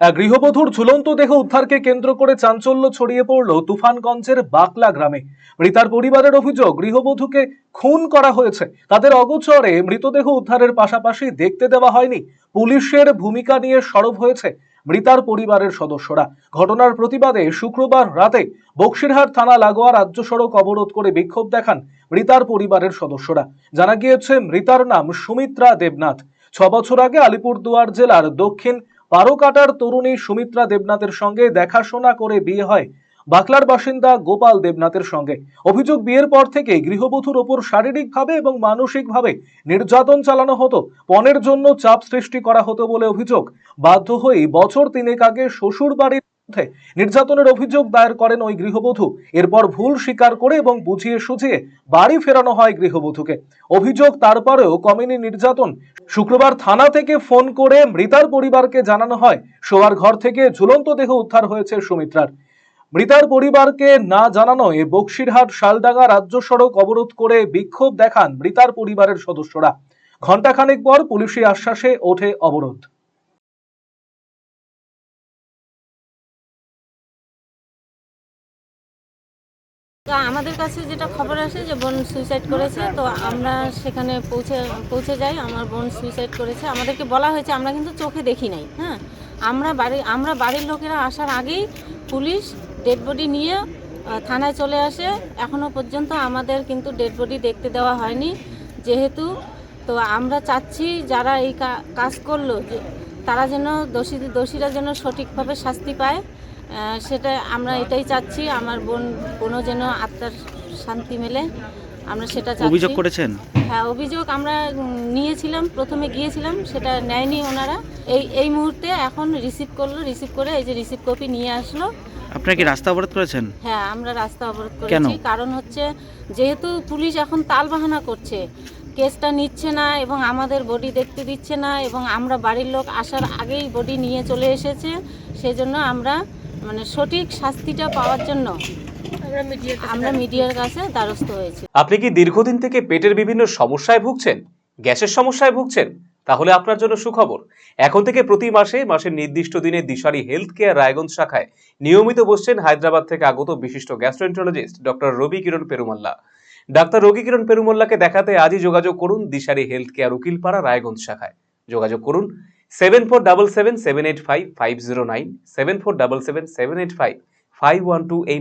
গৃহবধূর ঝুলন্ত দেহ উদ্ধারকে কেন্দ্র করে চাঞ্চল্য ছড়িয়ে পড়ল তুফানগঞ্জের বাকলা গ্রামে। মৃতার পরিবারের অভিযোগ, গৃহবধূকে খুন করা হয়েছে। তাদের অগোচরে মৃতদেহ উদ্ধারের পাশাপাশি দেখতে দেওয়া হয়নি। পুলিশের ভূমিকা নিয়ে সরব হয়েছে মৃতার পরিবারের সদস্যরা। ঘটনার প্রতিবাদে শুক্রবার রাতে বক্সিরহাট থানা লাগোয়া রাজ্য সড়ক অবরোধ করে বিক্ষোভ দেখান মৃতার পরিবারের সদস্যরা। জানা গিয়েছে, মৃতার নাম সুমিত্রা দেবনাথ। 6 বছর আগে আলিপুরদুয়ার জেলার দক্ষিণ পারোকাটার তরুণী সুমিত্রা দেবনাথের সঙ্গে দেখাশোনা করে বিয়ে হয় বাকলার বাসিন্দা গোপাল দেবনাথের সঙ্গে। অভিযোগ, বিয়ের পর থেকে গৃহবধূর ওপর শারীরিকভাবে এবং মানসিকভাবে নির্যাতন চালানো হতো। পণের জন্য চাপ সৃষ্টি করা হতো বলে অভিযোগ। বাধ্য হয়ে বছর 3 আগে শ্বশুর বাড়ির নির্যাতনের অভিযোগ দায়ের করেন ওই গৃহবধূ। এরপর ভুল স্বীকার করে এবং বুঝিয়ে সুঝিয়ে বাড়ি ফেরানো হয় গৃহবধূকে। অভিযোগ, তারপরেও কমেনি নির্যাতন। শুক্রবার থানা থেকে ফোন করে মৃতার পরিবারকে জানানো হয় শোয়ার ঘর থেকে ঝুলন্ত দেহ উদ্ধার হয়েছে সুমিত্রার। মৃতার পরিবারকে না জানানোয় বক্সিরহাট শালডাঙ্গা রাজ্য সড়ক অবরোধ করে বিক্ষোভ দেখান মৃতার পরিবারের সদস্যরা। ঘণ্টাখানেক পর পুলিশি আশ্বাসে ওঠে অবরোধ। তো আমাদের কাছে যেটা খবর আসে যে বোন সুইসাইড করেছে, তো আমরা সেখানে পৌঁছে যাই। আমার বোন সুইসাইড করেছে, আমাদেরকে বলা হয়েছে, আমরা কিন্তু চোখে দেখি নাই। হ্যাঁ, আমরা বাড়ির লোকেরা আসার আগেই পুলিশ ডেড বডি নিয়ে থানায় চলে আসে। এখনও পর্যন্ত আমাদের কিন্তু ডেড বডি দেখতে দেওয়া হয়নি। যেহেতু তো আমরা চাচ্ছি যারা এই কাজ করলো তারা যেন দোষীরা যেন সঠিকভাবে শাস্তি পায়, সেটা আমরা এটাই চাচ্ছি। আমার বোনও যেন আত্মার শান্তি মেলে, আমরা সেটা চাচ্ছি। অভিযোগ করেছেন? হ্যাঁ, অভিযোগ আমরা নিয়েছিলাম, প্রথমে গিয়েছিলাম, সেটা নেয়নি ওনারা। এই মুহূর্তে এখন রিসিভ করে এই যে রিসিভ কপি নিয়ে আসলো। আপনারা কি রাস্তা অবরোধ করেছেন? হ্যাঁ, আমরা রাস্তা অবরোধ করেছি। কারণ হচ্ছে, যেহেতু পুলিশ এখন তালবাহানা করছে, কেসটা নিচ্ছে না এবং আমাদের বডি দেখতে দিচ্ছে না, এবং আমরা বাড়ির লোক আসার আগেই বডি নিয়ে চলে এসেছে। সেজন্য আমরা সঠিক শাস্তিটা পাওয়ার জন্য আমরা মিডিয়ার কাছে দ্বারস্থ হয়েছি। আপনি কি দীর্ঘদিন থেকে পেটের বিভিন্ন সমস্যায় ভুগছেন, গ্যাসের সমস্যায় ভুগছেন? তাহলে আপনার জন্য সুখবর। এখন থেকে প্রতি মাসের নির্দিষ্ট দিনে দিশারি হেলথ কেয়ার রায়গঞ্জ শাখায় নিয়মিত বসছেন হায়দ্রাবাদ থেকে আগত বিশিষ্ট গ্যাস্ট্রোএন্টারোলজিস্ট ডক্টর রবি কিরণ পেরুমাল্লা। ডাক্তার রবি কিরণ পেরুমাল্লাকে দেখাতে আজই যোগাযোগ করুন দিশারি হেলথ কেয়ার উকিলপাড়া রায়গঞ্জ শাখায়। যোগাযোগ করুন 7477785509, 7477785512 এই